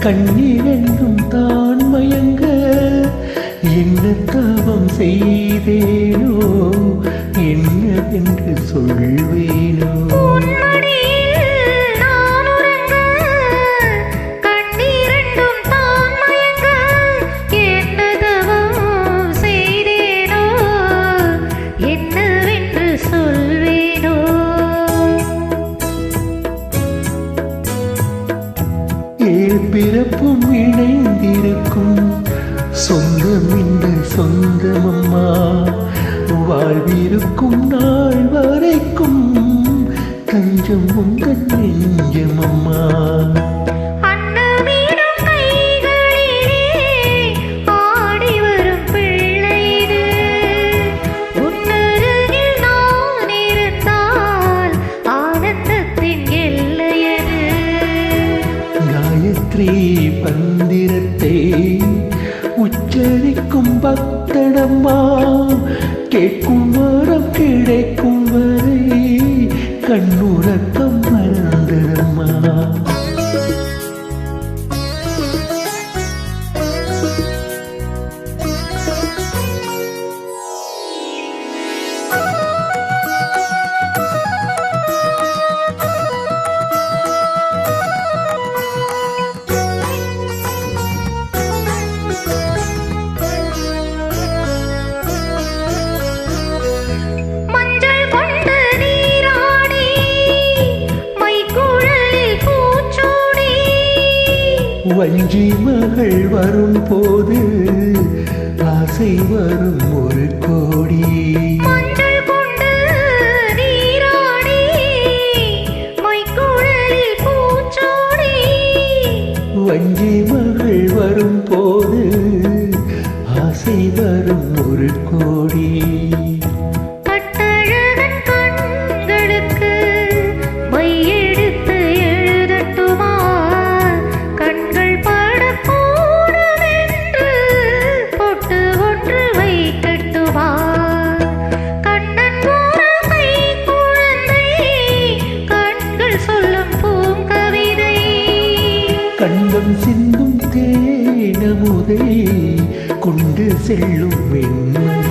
கண்ணீரென்றும் தான் மயங்க என்ன தவம் செய்தேனோ என்னவென்று சொல்வேனோ பிறப்பும் இணைந்திருக்கும் சொந்தம் இந்த சொந்தமம்மா வாழ்விருக்கும் நாள் வரைக்கும் தஞ்சம் உங்கள் நெஞ்சமம்மா பந்திரத்தை உச்சரிக்கும் பக்தனம்மா கேட்கும் வரம் கிடைக்கும் வரை கண்ணுறக்கம் மறந்ததம்மா வஞ்சி மகள் வரும் போது ஆசை வரும் ஒரு கோடி வஞ்சி மகள் வரும் போது ஆசை வரும் ஒரு கோடி கண்டம் சிந்தும் தேனமுதை கொண்டு செல்லும் வெண்மை